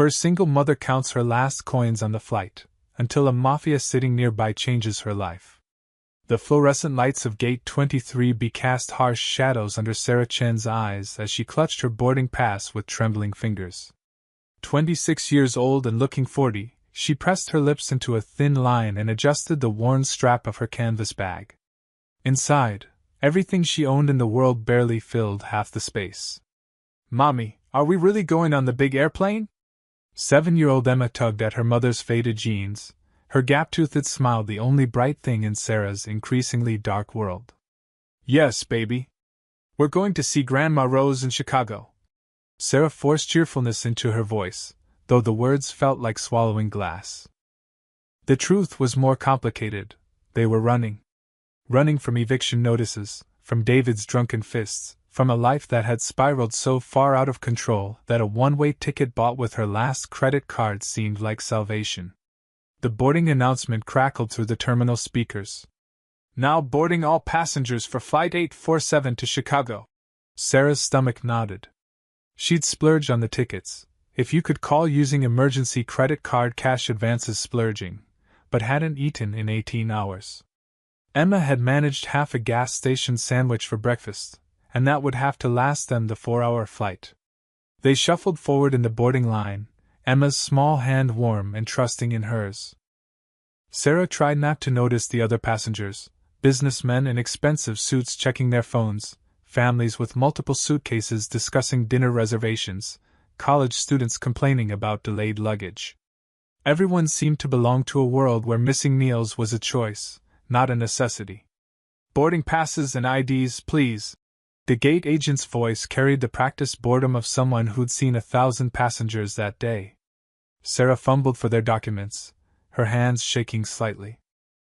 Poor single mother counts her last coins on the flight, until a Mafia sitting nearby changes her life. The fluorescent lights of Gate 23B cast harsh shadows under Sarah Chen's eyes as she clutched her boarding pass with trembling fingers. 26 years old and looking 40, she pressed her lips into a thin line and adjusted the worn strap of her canvas bag. Inside, everything she owned in the world barely filled half the space. "Mommy, are we really going on the big airplane?" 7-year-old Emma tugged at her mother's faded jeans, her gap-toothed smile the only bright thing in Sarah's increasingly dark world. "Yes, baby. We're going to see Grandma Rose in Chicago." Sarah forced cheerfulness into her voice, though the words felt like swallowing glass. The truth was more complicated. They were running. Running from eviction notices, from David's drunken fists, from a life that had spiraled so far out of control that a one-way ticket bought with her last credit card seemed like salvation. The boarding announcement crackled through the terminal speakers. "Now boarding all passengers for Flight 847 to Chicago." Sarah's stomach nodded. She'd splurged on the tickets, if you could call using emergency credit card cash advances splurging, but hadn't eaten in 18 hours. Emma had managed half a gas station sandwich for breakfast, and that would have to last them the 4-hour flight. They shuffled forward in the boarding line, Emma's small hand warm and trusting in hers. Sarah tried not to notice the other passengers, businessmen in expensive suits checking their phones, families with multiple suitcases discussing dinner reservations, college students complaining about delayed luggage. Everyone seemed to belong to a world where missing meals was a choice, not a necessity. "Boarding passes and IDs, please." The gate agent's voice carried the practiced boredom of someone who'd seen 1,000 passengers that day. Sarah fumbled for their documents, her hands shaking slightly.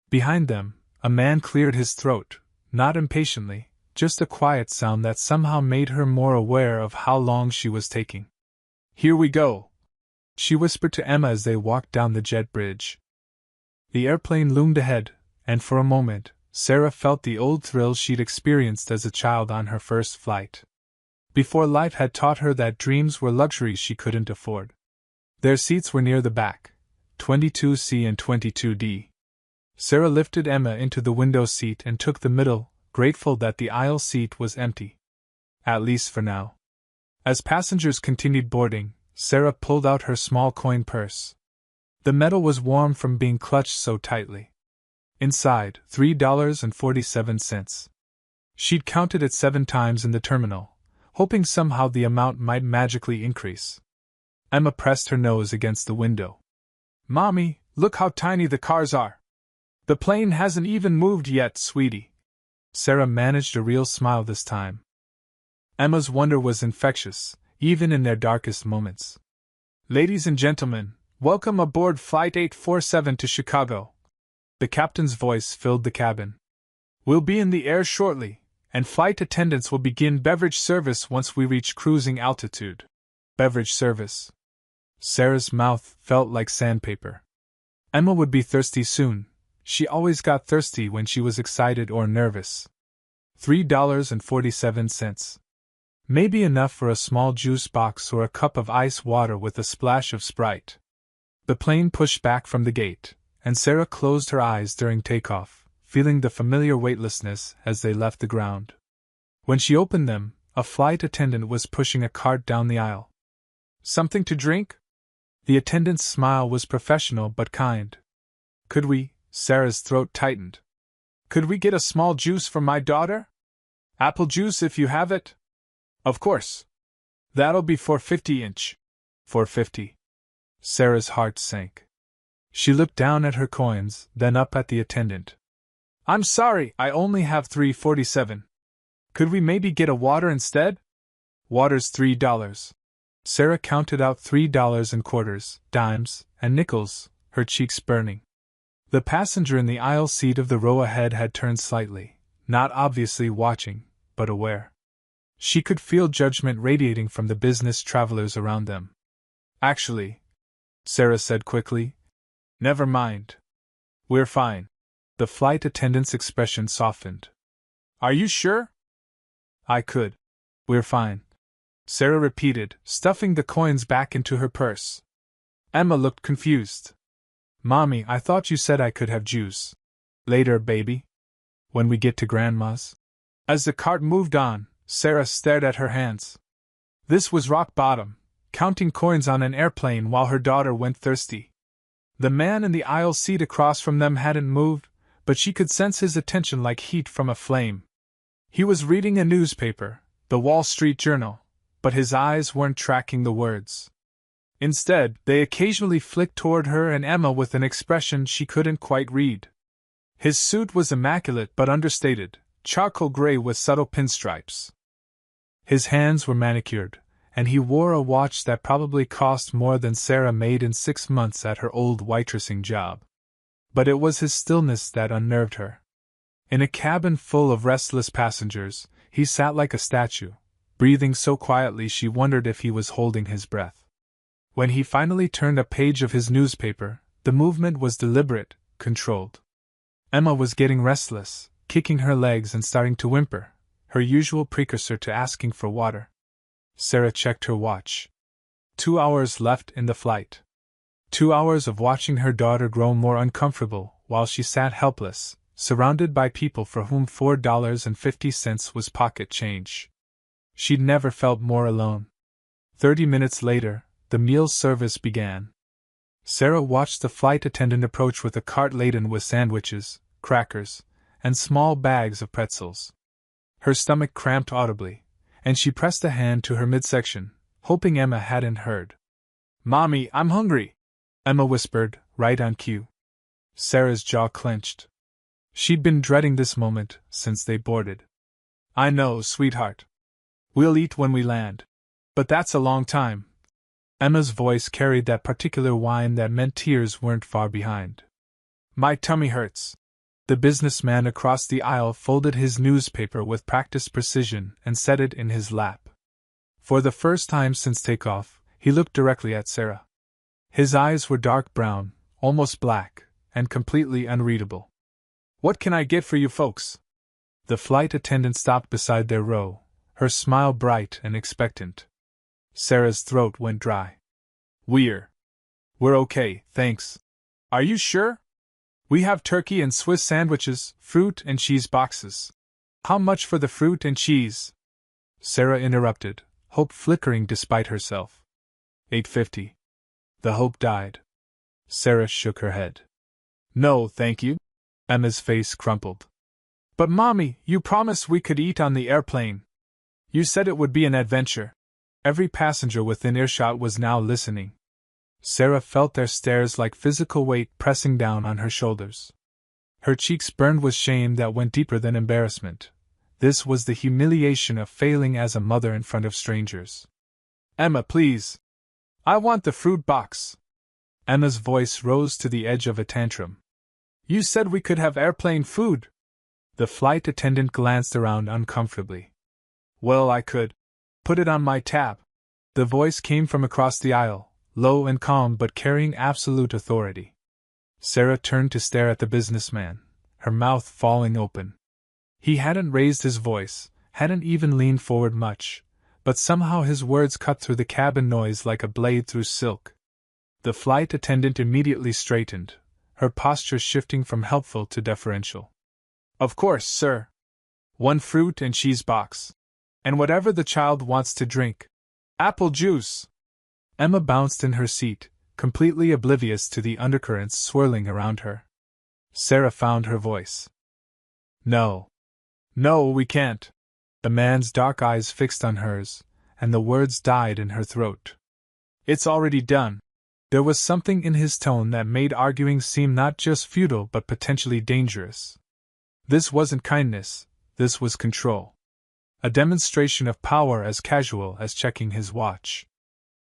Behind them, a man cleared his throat, not impatiently, just a quiet sound that somehow made her more aware of how long she was taking. "Here we go," she whispered to Emma as they walked down the jet bridge. The airplane loomed ahead, and for a moment, Sarah felt the old thrill she'd experienced as a child on her first flight. Before life had taught her that dreams were luxuries she couldn't afford. Their seats were near the back, 22C and 22D. Sarah lifted Emma into the window seat and took the middle, grateful that the aisle seat was empty. At least for now. As passengers continued boarding, Sarah pulled out her small coin purse. The metal was warm from being clutched so tightly. Inside, $3.47. She'd counted it 7 times in the terminal, hoping somehow the amount might magically increase. Emma pressed her nose against the window. "Mommy, look how tiny the cars are. The plane hasn't even moved yet, sweetie." Sarah managed a real smile this time. Emma's wonder was infectious, even in their darkest moments. "Ladies and gentlemen, welcome aboard Flight 847 to Chicago." The captain's voice filled the cabin. "We'll be in the air shortly, and flight attendants will begin beverage service once we reach cruising altitude." Beverage service. Sarah's mouth felt like sandpaper. Emma would be thirsty soon. She always got thirsty when she was excited or nervous. $3.47. Maybe enough for a small juice box or a cup of ice water with a splash of Sprite. The plane pushed back from the gate, and Sarah closed her eyes during takeoff, feeling the familiar weightlessness as they left the ground. When she opened them, a flight attendant was pushing a cart down the aisle. "Something to drink?" The attendant's smile was professional but kind. "Could we?" Sarah's throat tightened. "Could we get a small juice for my daughter? Apple juice if you have it?" "Of course. That'll be $4.50 each." $4.50. Sarah's heart sank. She looked down at her coins, then up at the attendant. "I'm sorry, I only have $3.47. Could we maybe get a water instead?" "Water's $3. Sarah counted out $3 in quarters, dimes, and nickels, her cheeks burning. The passenger in the aisle seat of the row ahead had turned slightly, not obviously watching, but aware. She could feel judgment radiating from the business travelers around them. "Actually," Sarah said quickly, "never mind. We're fine." The flight attendant's expression softened. "Are you sure?" "I could. We're fine," Sarah repeated, stuffing the coins back into her purse. Emma looked confused. Mommy, I thought you said I could have juice. Later, baby. When we get to Grandma's. As the cart moved on, Sarah stared at her hands. This was rock bottom, counting coins on an airplane while her daughter went thirsty. The man in the aisle seat across from them hadn't moved, but she could sense his attention like heat from a flame. He was reading a newspaper, the Wall Street Journal, but his eyes weren't tracking the words. Instead, they occasionally flicked toward her and Emma with an expression she couldn't quite read. His suit was immaculate but understated, charcoal gray with subtle pinstripes. His hands were manicured, and he wore a watch that probably cost more than Sarah made in 6 months at her old waitressing job. But it was his stillness that unnerved her. In a cabin full of restless passengers, he sat like a statue, breathing so quietly she wondered if he was holding his breath. When he finally turned a page of his newspaper, the movement was deliberate, controlled. Emma was getting restless, kicking her legs and starting to whimper, her usual precursor to asking for water. Sarah checked her watch. 2 hours left in the flight. 2 hours of watching her daughter grow more uncomfortable while she sat helpless, surrounded by people for whom $4.50 was pocket change. She'd never felt more alone. 30 minutes later, the meal service began. Sarah watched the flight attendant approach with a cart laden with sandwiches, crackers, and small bags of pretzels. Her stomach cramped audibly, and she pressed a hand to her midsection, hoping Emma hadn't heard. "Mommy, I'm hungry," Emma whispered, right on cue. Sarah's jaw clenched. She'd been dreading this moment since they boarded. "I know, sweetheart. We'll eat when we land. But that's a long time." Emma's voice carried that particular whine that meant tears weren't far behind. "My tummy hurts." The businessman across the aisle folded his newspaper with practiced precision and set it in his lap. For the first time since takeoff, he looked directly at Sarah. His eyes were dark brown, almost black, and completely unreadable. "What can I get for you folks?" The flight attendant stopped beside their row, her smile bright and expectant. Sarah's throat went dry. We're okay, thanks." "Are you sure? We have turkey and Swiss sandwiches, fruit and cheese boxes." "How much for the fruit and cheese?" Sarah interrupted, hope flickering despite herself. $8.50. The hope died. Sarah shook her head. "No, thank you." Emma's face crumpled. "But Mommy, you promised we could eat on the airplane. You said it would be an adventure." Every passenger within earshot was now listening. Sarah felt their stares like physical weight pressing down on her shoulders. Her cheeks burned with shame that went deeper than embarrassment. This was the humiliation of failing as a mother in front of strangers. "Emma, please. I want the fruit box." Emma's voice rose to the edge of a tantrum. "You said we could have airplane food." The flight attendant glanced around uncomfortably. "Well, I could. Put it on my tab." The voice came from across the aisle, low and calm but carrying absolute authority. Sarah turned to stare at the businessman, her mouth falling open. He hadn't raised his voice, hadn't even leaned forward much, but somehow his words cut through the cabin noise like a blade through silk. The flight attendant immediately straightened, her posture shifting from helpful to deferential. "Of course, sir. 1 fruit and cheese box. And whatever the child wants to drink. Apple juice." Emma bounced in her seat, completely oblivious to the undercurrents swirling around her. Sarah found her voice. "No. No, we can't." The man's dark eyes fixed on hers, and the words died in her throat. "It's already done." There was something in his tone that made arguing seem not just futile but potentially dangerous. This wasn't kindness, this was control. A demonstration of power as casual as checking his watch.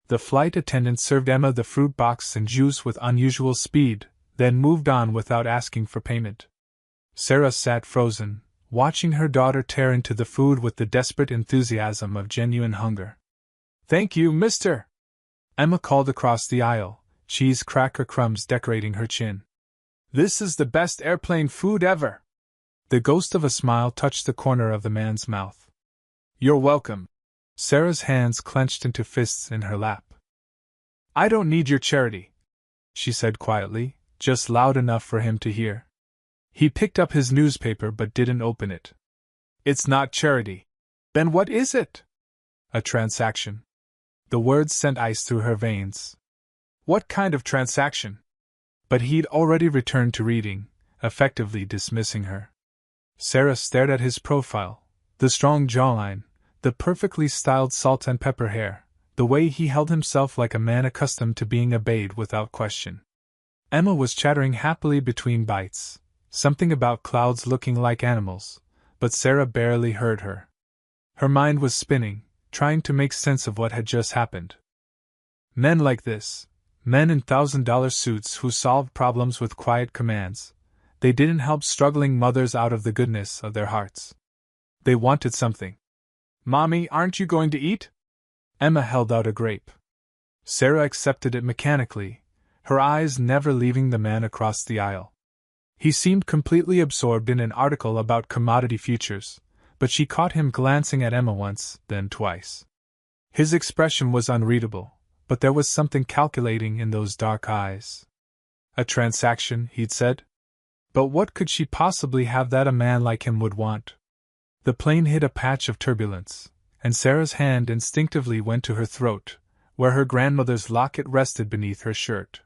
The flight attendant served Emma the fruit box and juice with unusual speed, then moved on without asking for payment. Sarah sat frozen, watching her daughter tear into the food with the desperate enthusiasm of genuine hunger. "Thank you, mister!" Emma called across the aisle, cheese cracker crumbs decorating her chin. "This is the best airplane food ever!" The ghost of a smile touched the corner of the man's mouth. "You're welcome." Sarah's hands clenched into fists in her lap. "I don't need your charity, she said quietly, just loud enough for him to hear. He picked up his newspaper but didn't open it. It's not charity. Then what is it? A transaction. The words sent ice through her veins. What kind of transaction? But he'd already returned to reading, effectively dismissing her. Sarah stared at his profile, the strong jawline, the perfectly styled salt and pepper hair, the way he held himself like a man accustomed to being obeyed without question. Emma was chattering happily between bites, something about clouds looking like animals, but Sarah barely heard her. Her mind was spinning, trying to make sense of what had just happened. Men like this, men in $1,000 suits who solved problems with quiet commands, they didn't help struggling mothers out of the goodness of their hearts. They wanted something. Mommy, aren't you going to eat? Emma held out a grape. Sarah accepted it mechanically, her eyes never leaving the man across the aisle. He seemed completely absorbed in an article about commodity futures, but she caught him glancing at Emma once, then twice. His expression was unreadable, but there was something calculating in those dark eyes. A transaction, he'd said? But what could she possibly have that a man like him would want? The plane hit a patch of turbulence, and Sarah's hand instinctively went to her throat, where her grandmother's locket rested beneath her shirt.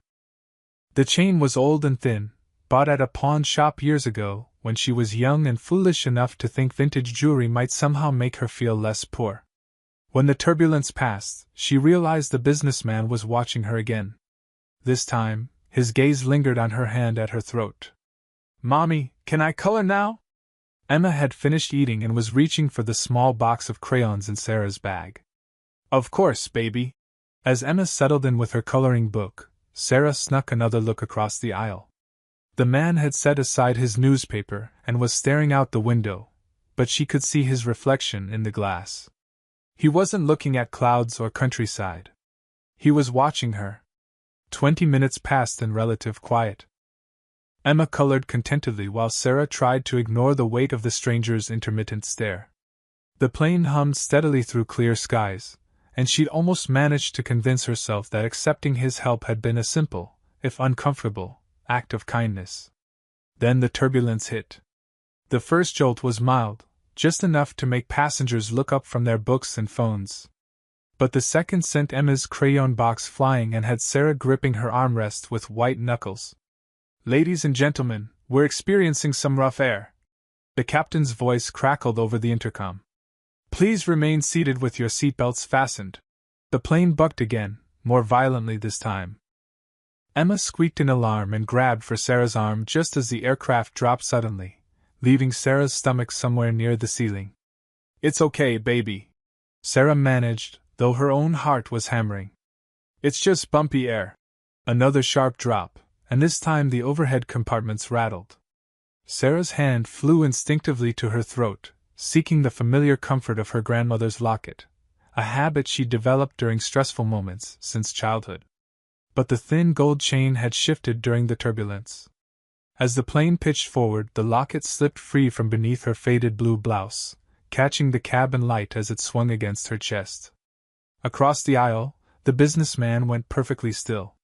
The chain was old and thin, bought at a pawn shop years ago, when she was young and foolish enough to think vintage jewelry might somehow make her feel less poor. When the turbulence passed, she realized the businessman was watching her again. This time, his gaze lingered on her hand at her throat. Mommy, can I color now? Emma had finished eating and was reaching for the small box of crayons in Sarah's bag. Of course, baby. As Emma settled in with her coloring book, Sarah snuck another look across the aisle. The man had set aside his newspaper and was staring out the window, but she could see his reflection in the glass. He wasn't looking at clouds or countryside. He was watching her. 20 minutes passed in relative quiet. Emma colored contentedly while Sarah tried to ignore the weight of the stranger's intermittent stare. The plane hummed steadily through clear skies, and she'd almost managed to convince herself that accepting his help had been a simple, if uncomfortable, act of kindness. Then the turbulence hit. The first jolt was mild, just enough to make passengers look up from their books and phones. But the second sent Emma's crayon box flying and had Sarah gripping her armrest with white knuckles. Ladies and gentlemen, we're experiencing some rough air. The captain's voice crackled over the intercom. Please remain seated with your seatbelts fastened. The plane bucked again, more violently this time. Emma squeaked in alarm and grabbed for Sarah's arm just as the aircraft dropped suddenly, leaving Sarah's stomach somewhere near the ceiling. It's okay, baby, Sarah managed, though her own heart was hammering. It's just bumpy air. Another sharp drop, and this time the overhead compartments rattled. Sarah's hand flew instinctively to her throat, seeking the familiar comfort of her grandmother's locket, a habit she'd developed during stressful moments since childhood. But the thin gold chain had shifted during the turbulence. As the plane pitched forward, the locket slipped free from beneath her faded blue blouse, catching the cabin light as it swung against her chest. Across the aisle, the businessman went perfectly still.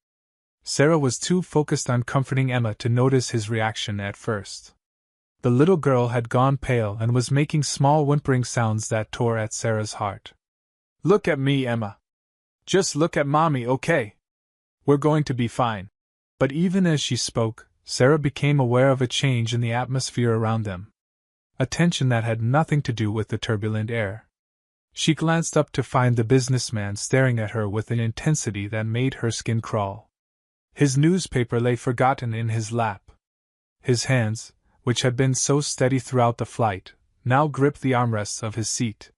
Sarah was too focused on comforting Emma to notice his reaction at first. The little girl had gone pale and was making small whimpering sounds that tore at Sarah's heart. Look at me, Emma. Just look at Mommy, okay? We're going to be fine. But even as she spoke, Sarah became aware of a change in the atmosphere around them. A tension that had nothing to do with the turbulent air. She glanced up to find the businessman staring at her with an intensity that made her skin crawl. His newspaper lay forgotten in his lap. His hands, which had been so steady throughout the flight, now gripped the armrests of his seat.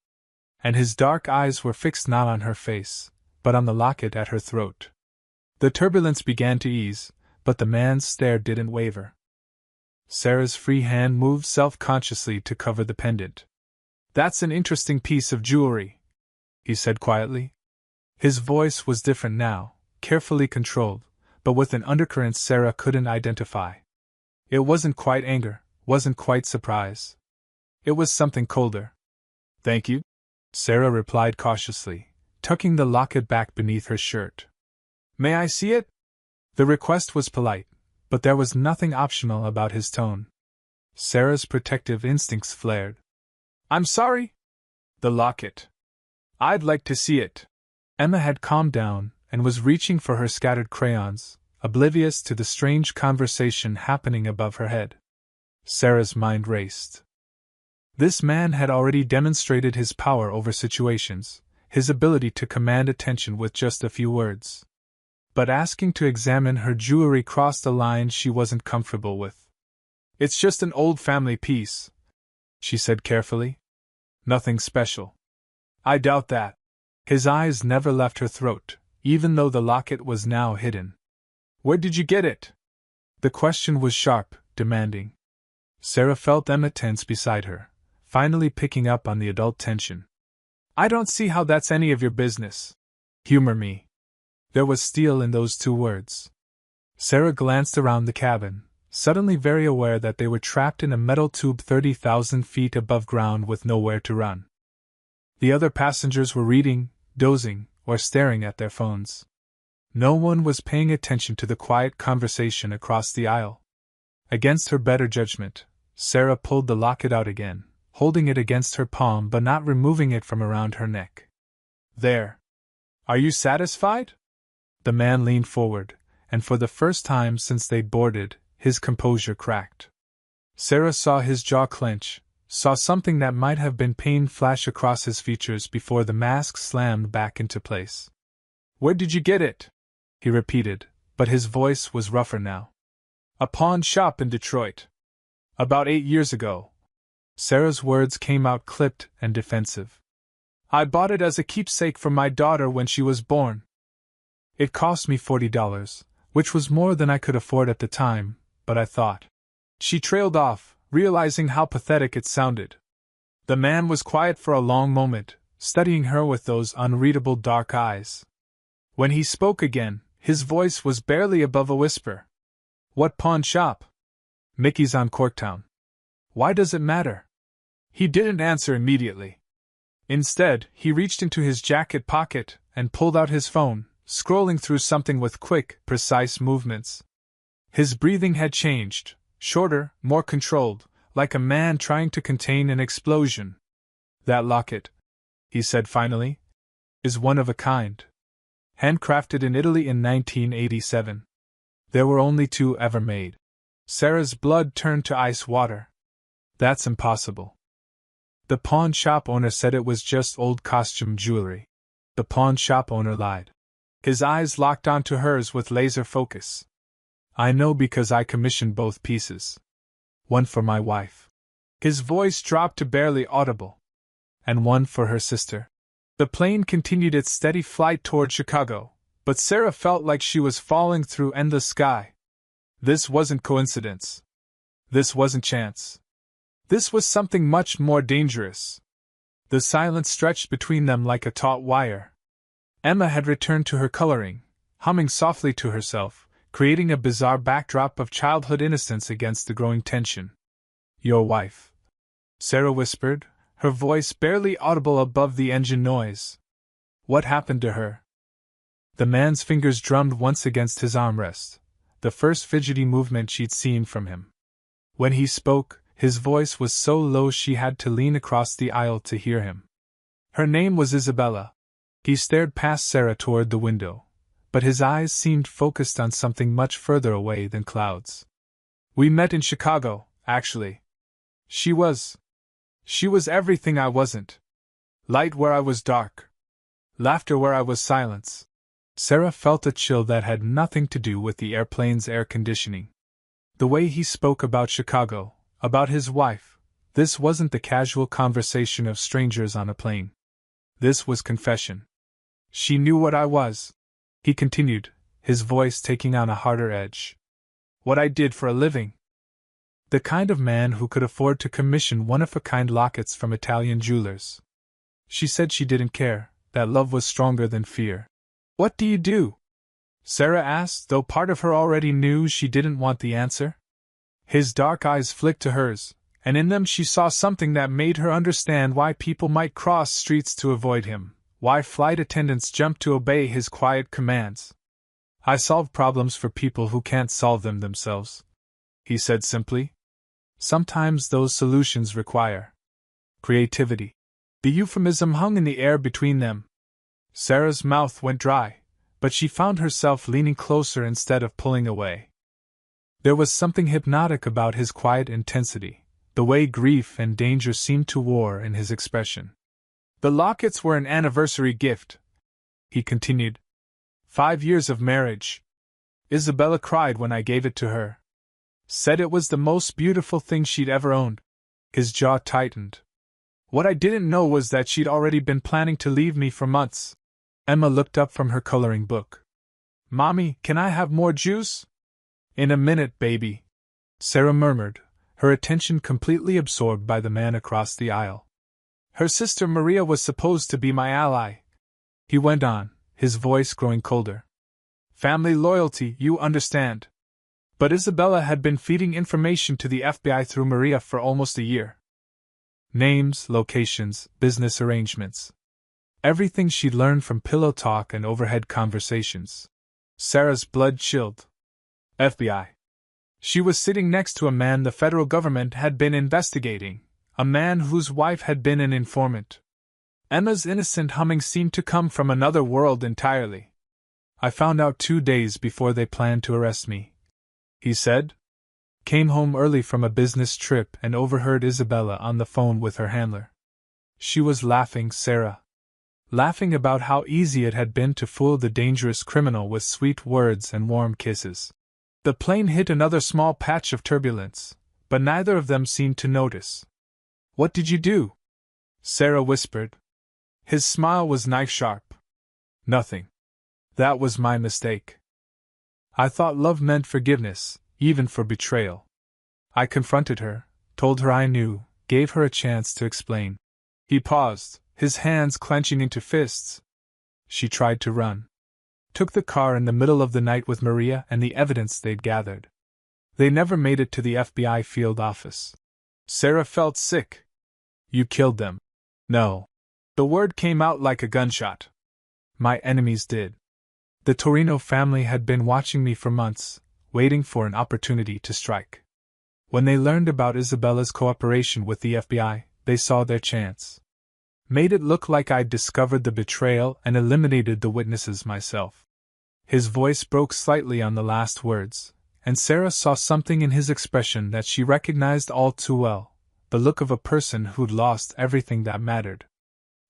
And his dark eyes were fixed not on her face, but on the locket at her throat. The turbulence began to ease, but the man's stare didn't waver. Sarah's free hand moved self-consciously to cover the pendant. That's an interesting piece of jewelry, he said quietly. His voice was different now, carefully controlled, but with an undercurrent Sarah couldn't identify. It wasn't quite anger, wasn't quite surprise. It was something colder. Thank you, Sarah replied cautiously, tucking the locket back beneath her shirt. May I see it? The request was polite, but there was nothing optional about his tone. Sarah's protective instincts flared. "I'm sorry." "The locket. I'd like to see it." Emma had calmed down and was reaching for her scattered crayons, oblivious to the strange conversation happening above her head. Sarah's mind raced. This man had already demonstrated his power over situations, his ability to command attention with just a few words. But asking to examine her jewelry crossed a line she wasn't comfortable with. "It's just an old family piece," she said carefully. "Nothing special." "I doubt that." His eyes never left her throat, even though the locket was now hidden. "Where did you get it?" The question was sharp, demanding. Sarah felt Emma tense beside her, finally picking up on the adult tension. "I don't see how that's any of your business." "Humor me." There was steel in those two words. Sarah glanced around the cabin, suddenly very aware that they were trapped in a metal tube 30,000 feet above ground with nowhere to run. The other passengers were reading, dozing, or staring at their phones. No one was paying attention to the quiet conversation across the aisle. Against her better judgment, Sarah pulled the locket out again, holding it against her palm but not removing it from around her neck. "There. Are you satisfied?" The man leaned forward, and for the first time since they'd boarded, his composure cracked. Sarah saw his jaw clench, saw something that might have been pain flash across his features before the mask slammed back into place. "Where did you get it?" he repeated, but his voice was rougher now. "A pawn shop in Detroit. About 8 years ago." Sarah's words came out clipped and defensive. "I bought it as a keepsake for my daughter when she was born. It cost me $40, which was more than I could afford at the time, but I thought." She trailed off, realizing how pathetic it sounded. The man was quiet for a long moment, studying her with those unreadable dark eyes. When he spoke again, his voice was barely above a whisper. "What pawn shop?" "Mickey's on Corktown." "Why does it matter?" He didn't answer immediately. Instead, he reached into his jacket pocket and pulled out his phone, scrolling through something with quick, precise movements. His breathing had changed, shorter, more controlled, like a man trying to contain an explosion. "That locket," he said finally, "is one of a kind. Handcrafted in Italy in 1987. There were only 2 ever made." Sarah's blood turned to ice water. "That's impossible." The pawn shop owner said it was just old costume jewelry. The pawn shop owner lied. His eyes locked onto hers with laser focus. "I know because I commissioned both pieces. One for my wife." His voice dropped to barely audible. "And one for her sister." The plane continued its steady flight toward Chicago, but Sarah felt like she was falling through endless sky. This wasn't coincidence. This wasn't chance. This was something much more dangerous. The silence stretched between them like a taut wire. Emma had returned to her coloring, humming softly to herself, creating a bizarre backdrop of childhood innocence against the growing tension. "Your wife," Sarah whispered, her voice barely audible above the engine noise. "What happened to her?" The man's fingers drummed once against his armrest, the first fidgety movement she'd seen from him. When he spoke, his voice was so low she had to lean across the aisle to hear him. "Her name was Isabella." He stared past Sarah toward the window, but his eyes seemed focused on something much further away than clouds. "We met in Chicago, actually. She was everything I wasn't. Light where I was dark. Laughter where I was silence." Sarah felt a chill that had nothing to do with the airplane's air conditioning. The way he spoke about Chicago, about his wife, this wasn't the casual conversation of strangers on a plane. This was confession. "She knew what I was," he continued, his voice taking on a harder edge. "What I did for a living. The kind of man who could afford to commission one-of-a-kind lockets from Italian jewelers. She said she didn't care, that love was stronger than fear." "What do you do?" Sarah asked, though part of her already knew she didn't want the answer. His dark eyes flicked to hers, and in them she saw something that made her understand why people might cross streets to avoid him, why flight attendants jumped to obey his quiet commands. I solve problems for people who can't solve them themselves, he said simply. Sometimes those solutions require creativity. The euphemism hung in the air between them. Sarah's mouth went dry, but she found herself leaning closer instead of pulling away. There was something hypnotic about his quiet intensity, the way grief and danger seemed to war in his expression. The lockets were an anniversary gift, he continued. 5 years of marriage. Isabella cried when I gave it to her. Said it was the most beautiful thing she'd ever owned. His jaw tightened. What I didn't know was that she'd already been planning to leave me for months. Emma looked up from her coloring book. Mommy, can I have more juice? In a minute, baby, Sarah murmured, her attention completely absorbed by the man across the aisle. Her sister Maria was supposed to be my ally, he went on, his voice growing colder. Family loyalty, you understand. But Isabella had been feeding information to the FBI through Maria for almost a year. Names, locations, business arrangements. Everything she'd learned from pillow talk and overhead conversations. Sarah's blood chilled. FBI. She was sitting next to a man the federal government had been investigating, a man whose wife had been an informant. Emma's innocent humming seemed to come from another world entirely. I found out 2 days before they planned to arrest me, he said. Came home early from a business trip and overheard Isabella on the phone with her handler. She was laughing, Sarah. Laughing about how easy it had been to fool the dangerous criminal with sweet words and warm kisses. The plane hit another small patch of turbulence, but neither of them seemed to notice. What did you do? Sarah whispered. His smile was knife-sharp. Nothing. That was my mistake. I thought love meant forgiveness, even for betrayal. I confronted her, told her I knew, gave her a chance to explain. He paused, his hands clenching into fists. She tried to run. Took the car in the middle of the night with Maria and the evidence they'd gathered. They never made it to the FBI field office. Sarah felt sick. You killed them. No. The word came out like a gunshot. My enemies did. The Torino family had been watching me for months, waiting for an opportunity to strike. When they learned about Isabella's cooperation with the FBI, they saw their chance. Made it look like I'd discovered the betrayal and eliminated the witnesses myself. His voice broke slightly on the last words, and Sarah saw something in his expression that she recognized all too well, the look of a person who'd lost everything that mattered.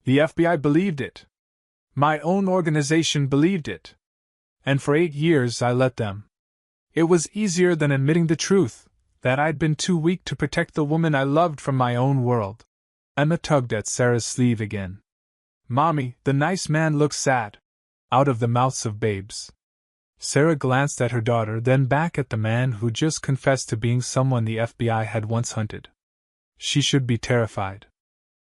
The FBI believed it. My own organization believed it. And for 8 years I let them. It was easier than admitting the truth, that I'd been too weak to protect the woman I loved from my own world. Emma tugged at Sarah's sleeve again. Mommy, the nice man looks sad. Out of the mouths of babes. Sarah glanced at her daughter, then back at the man who just confessed to being someone the FBI had once hunted. She should be terrified.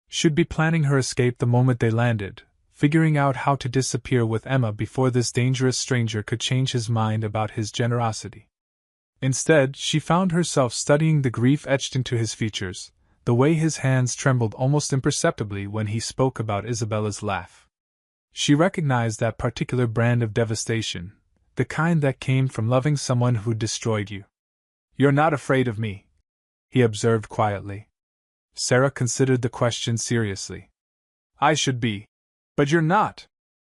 Should be planning her escape the moment they landed, figuring out how to disappear with Emma before this dangerous stranger could change his mind about his generosity. Instead, she found herself studying the grief etched into his features, the way his hands trembled almost imperceptibly when he spoke about Isabella's laugh. She recognized that particular brand of devastation, the kind that came from loving someone who destroyed you. You're not afraid of me, he observed quietly. Sarah considered the question seriously. I should be. But you're not.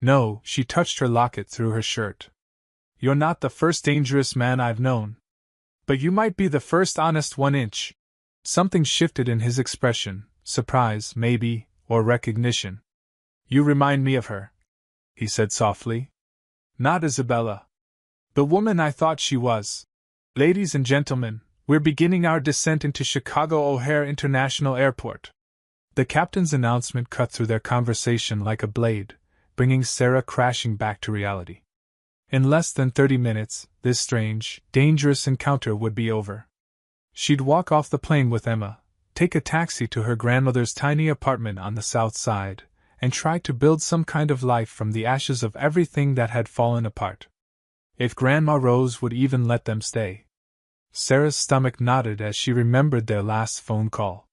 No, she touched her locket through her shirt. You're not the first dangerous man I've known. But you might be the first honest 1 inch. Something shifted in his expression, surprise, maybe, or recognition. You remind me of her, he said softly. Not Isabella. The woman I thought she was. Ladies and gentlemen, we're beginning our descent into Chicago O'Hare International Airport. The captain's announcement cut through their conversation like a blade, bringing Sarah crashing back to reality. In less than 30 minutes, this strange, dangerous encounter would be over. She'd walk off the plane with Emma, take a taxi to her grandmother's tiny apartment on the south side, and try to build some kind of life from the ashes of everything that had fallen apart. If Grandma Rose would even let them stay. Sarah's stomach knotted as she remembered their last phone call.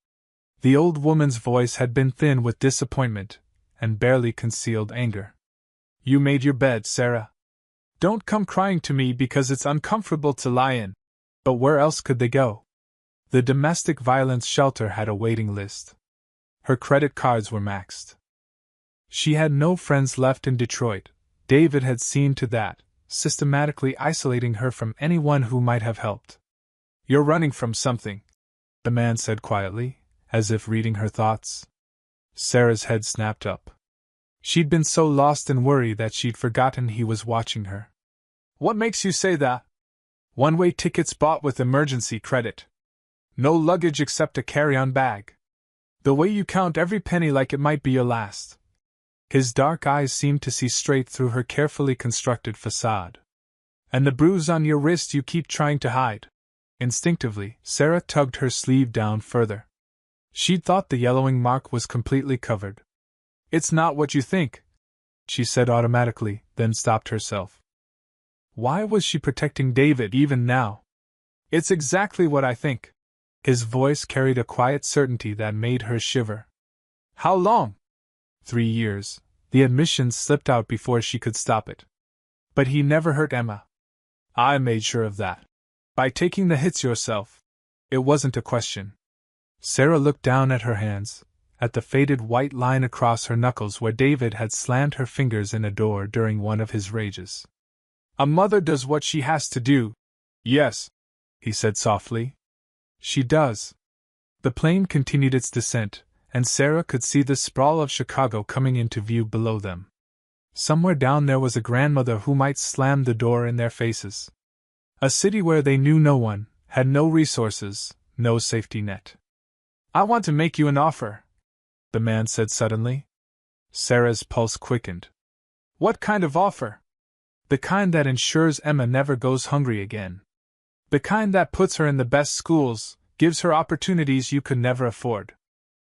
The old woman's voice had been thin with disappointment, and barely concealed anger. You made your bed, Sarah? Don't come crying to me because it's uncomfortable to lie in. But where else could they go? The domestic violence shelter had a waiting list. Her credit cards were maxed. She had no friends left in Detroit. David had seen to that, systematically isolating her from anyone who might have helped. You're running from something, the man said quietly, as if reading her thoughts. Sarah's head snapped up. She'd been so lost in worry that she'd forgotten he was watching her. What makes you say that? One-way tickets bought with emergency credit. No luggage except a carry-on bag. The way you count every penny like it might be your last. His dark eyes seemed to see straight through her carefully constructed facade. And the bruise on your wrist you keep trying to hide. Instinctively, Sarah tugged her sleeve down further. She'd thought the yellowing mark was completely covered. It's not what you think, she said automatically, then stopped herself. Why was she protecting David even now? It's exactly what I think. His voice carried a quiet certainty that made her shiver. How long? 3 years. The admission slipped out before she could stop it. But he never hurt Emma. I made sure of that. By taking the hits yourself. It wasn't a question. Sarah looked down at her hands, at the faded white line across her knuckles where David had slammed her fingers in a door during one of his rages. A mother does what she has to do. Yes, he said softly. She does. The plane continued its descent, and Sarah could see the sprawl of Chicago coming into view below them. Somewhere down there was a grandmother who might slam the door in their faces. A city where they knew no one, had no resources, no safety net. I want to make you an offer, the man said suddenly. Sarah's pulse quickened. What kind of offer? The kind that ensures Emma never goes hungry again. The kind that puts her in the best schools, gives her opportunities you could never afford.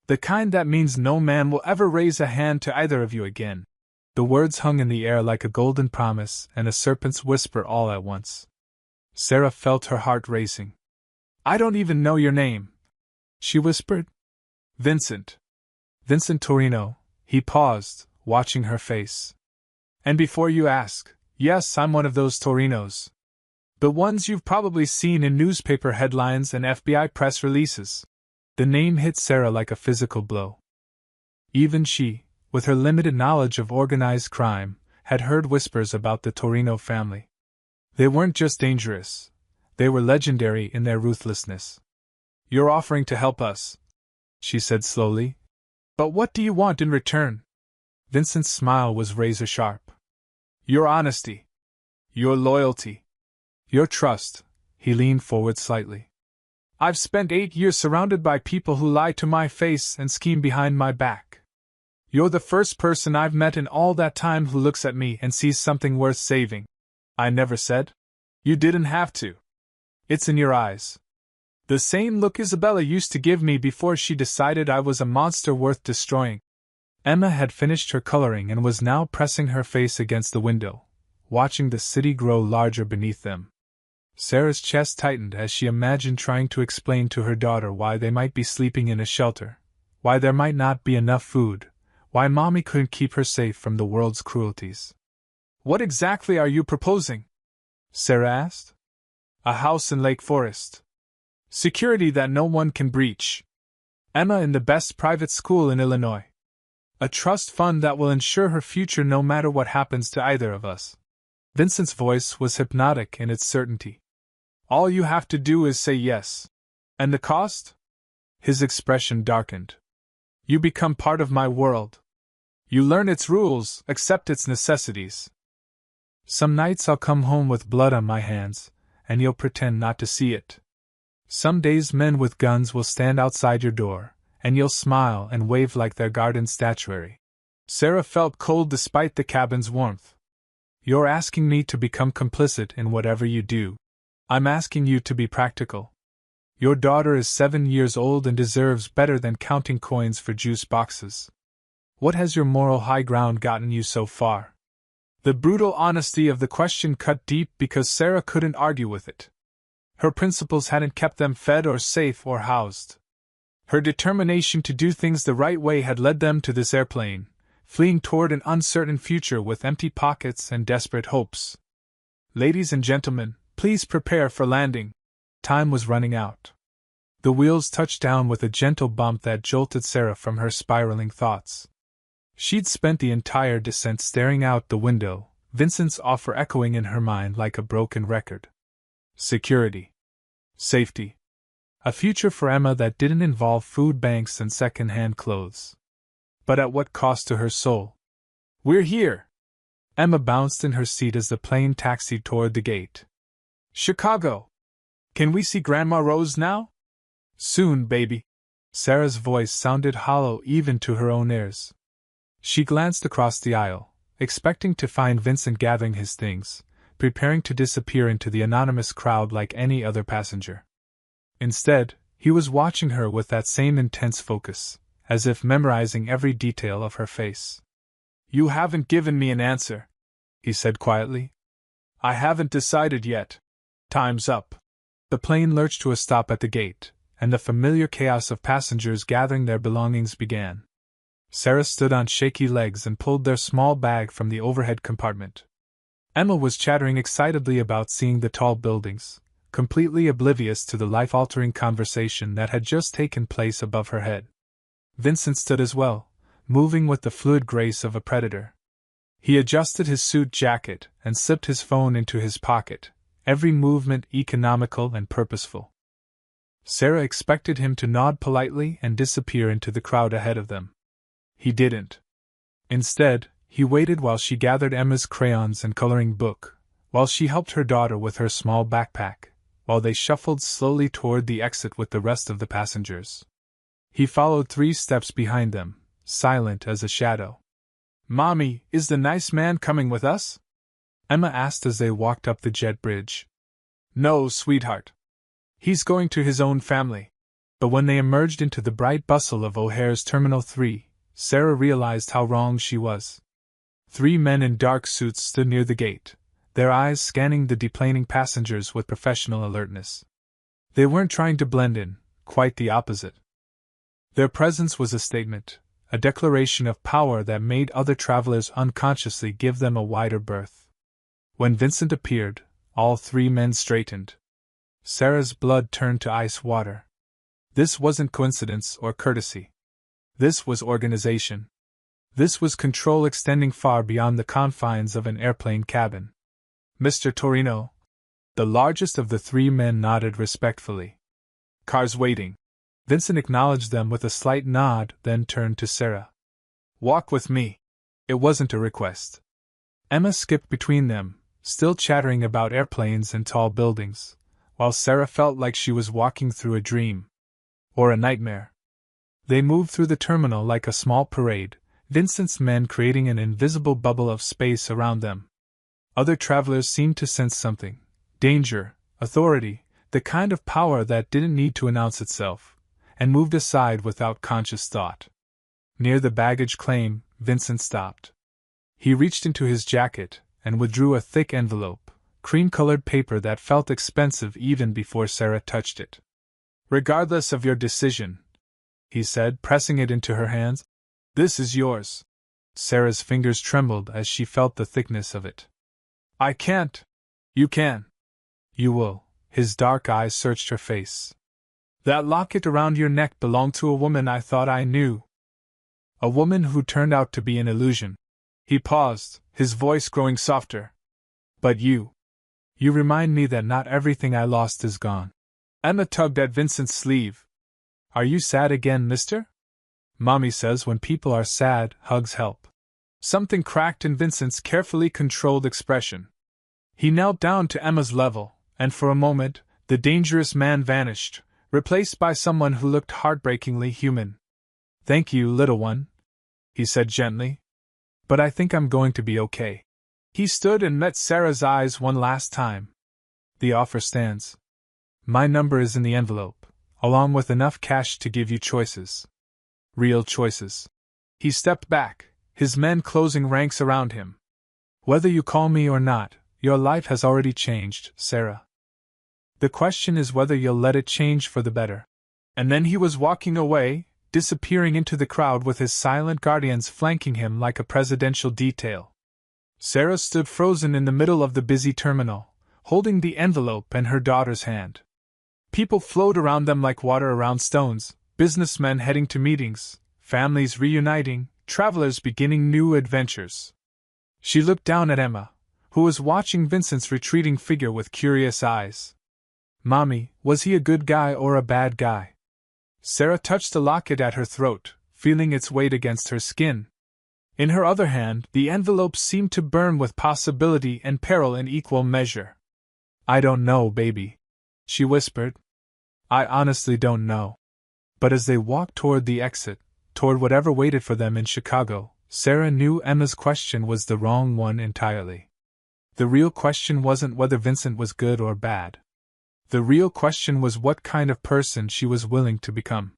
The kind that means no man will ever raise a hand to either of you again. The words hung in the air like a golden promise and a serpent's whisper all at once. Sarah felt her heart racing. I don't even know your name, she whispered. Vincent. Vincent Torino. He paused, watching her face. And before you ask, yes, I'm one of those Torinos. The ones you've probably seen in newspaper headlines and FBI press releases. The name hit Sarah like a physical blow. Even she, with her limited knowledge of organized crime, had heard whispers about the Torino family. They weren't just dangerous. They were legendary in their ruthlessness. You're offering to help us, she said slowly. But what do you want in return? Vincent's smile was razor-sharp. Your honesty. Your loyalty. Your trust. He leaned forward slightly. I've spent 8 years surrounded by people who lie to my face and scheme behind my back. You're the first person I've met in all that time who looks at me and sees something worth saving. I never said. You didn't have to. It's in your eyes. The same look Isabella used to give me before she decided I was a monster worth destroying. Emma had finished her coloring and was now pressing her face against the window, watching the city grow larger beneath them. Sarah's chest tightened as she imagined trying to explain to her daughter why they might be sleeping in a shelter, why there might not be enough food, why Mommy couldn't keep her safe from the world's cruelties. What exactly are you proposing? Sarah asked. A house in Lake Forest. Security that no one can breach. Emma in the best private school in Illinois. A trust fund that will ensure her future no matter what happens to either of us. Vincent's voice was hypnotic in its certainty. All you have to do is say yes. And the cost? His expression darkened. You become part of my world. You learn its rules, accept its necessities. Some nights I'll come home with blood on my hands, and you'll pretend not to see it. Some days men with guns will stand outside your door, and you'll smile and wave like their garden statuary. Sarah felt cold despite the cabin's warmth. You're asking me to become complicit in whatever you do. I'm asking you to be practical. Your daughter is 7 years old and deserves better than counting coins for juice boxes. What has your moral high ground gotten you so far? The brutal honesty of the question cut deep because Sarah couldn't argue with it. Her principles hadn't kept them fed or safe or housed. Her determination to do things the right way had led them to this airplane, fleeing toward an uncertain future with empty pockets and desperate hopes. Ladies and gentlemen, please prepare for landing. Time was running out. The wheels touched down with a gentle bump that jolted Sarah from her spiraling thoughts. She'd spent the entire descent staring out the window, Vincent's offer echoing in her mind like a broken record. Security. Safety. A future for Emma that didn't involve food banks and second-hand clothes. But at what cost to her soul? We're here! Emma bounced in her seat as the plane taxied toward the gate. Chicago! Can we see Grandma Rose now? Soon, baby. Sarah's voice sounded hollow even to her own ears. She glanced across the aisle, expecting to find Vincent gathering his things, preparing to disappear into the anonymous crowd like any other passenger. Instead, he was watching her with that same intense focus, as if memorizing every detail of her face. You haven't given me an answer, he said quietly. I haven't decided yet. Time's up. The plane lurched to a stop at the gate, and the familiar chaos of passengers gathering their belongings began. Sarah stood on shaky legs and pulled their small bag from the overhead compartment. Emma was chattering excitedly about seeing the tall buildings, completely oblivious to the life-altering conversation that had just taken place above her head. Vincent stood as well, moving with the fluid grace of a predator. He adjusted his suit jacket and slipped his phone into his pocket, every movement economical and purposeful. Sarah expected him to nod politely and disappear into the crowd ahead of them. He didn't. Instead, he waited while she gathered Emma's crayons and coloring book, while she helped her daughter with her small backpack, while they shuffled slowly toward the exit with the rest of the passengers. He followed 3 steps behind them, silent as a shadow. Mommy, is the nice man coming with us? Emma asked as they walked up the jet bridge. No, sweetheart. He's going to his own family. But when they emerged into the bright bustle of O'Hare's Terminal 3, Sarah realized how wrong she was. 3 men in dark suits stood near the gate, their eyes scanning the deplaning passengers with professional alertness. They weren't trying to blend in, quite the opposite. Their presence was a statement, a declaration of power that made other travelers unconsciously give them a wider berth. When Vincent appeared, all 3 men straightened. Sarah's blood turned to ice water. This wasn't coincidence or courtesy. This was organization. This was control extending far beyond the confines of an airplane cabin. Mr. Torino. The largest of the 3 men nodded respectfully. Car's waiting. Vincent acknowledged them with a slight nod, then turned to Sarah. Walk with me. It wasn't a request. Emma skipped between them, still chattering about airplanes and tall buildings, while Sarah felt like she was walking through a dream. Or a nightmare. They moved through the terminal like a small parade, Vincent's men creating an invisible bubble of space around them. Other travelers seemed to sense something. Danger, authority, the kind of power that didn't need to announce itself, and moved aside without conscious thought. Near the baggage claim, Vincent stopped. He reached into his jacket and withdrew a thick envelope, cream-colored paper that felt expensive even before Sarah touched it. Regardless of your decision, he said, pressing it into her hands, this is yours. Sarah's fingers trembled as she felt the thickness of it. I can't. You can. You will. His dark eyes searched her face. That locket around your neck belonged to a woman I thought I knew. A woman who turned out to be an illusion. He paused, his voice growing softer. But you remind me that not everything I lost is gone. Emma tugged at Vincent's sleeve. Are you sad again, mister? Mommy says when people are sad, hugs help. Something cracked in Vincent's carefully controlled expression. He knelt down to Emma's level, and for a moment, the dangerous man vanished, replaced by someone who looked heartbreakingly human. Thank you, little one, he said gently. But I think I'm going to be okay. He stood and met Sarah's eyes one last time. The offer stands. My number is in the envelope, along with enough cash to give you choices. Real choices. He stepped back, his men closing ranks around him. Whether you call me or not, your life has already changed, Sarah. The question is whether you'll let it change for the better. And then he was walking away, disappearing into the crowd with his silent guardians flanking him like a presidential detail. Sarah stood frozen in the middle of the busy terminal, holding the envelope and her daughter's hand. People flowed around them like water around stones, businessmen heading to meetings, families reuniting, travelers beginning new adventures. She looked down at Emma, who was watching Vincent's retreating figure with curious eyes. "Mommy, was he a good guy or a bad guy?" Sarah touched the locket at her throat, feeling its weight against her skin. In her other hand, the envelope seemed to burn with possibility and peril in equal measure. "I don't know, baby," she whispered. "I honestly don't know." But as they walked toward the exit, toward whatever waited for them in Chicago, Sarah knew Emma's question was the wrong one entirely. The real question wasn't whether Vincent was good or bad. The real question was what kind of person she was willing to become.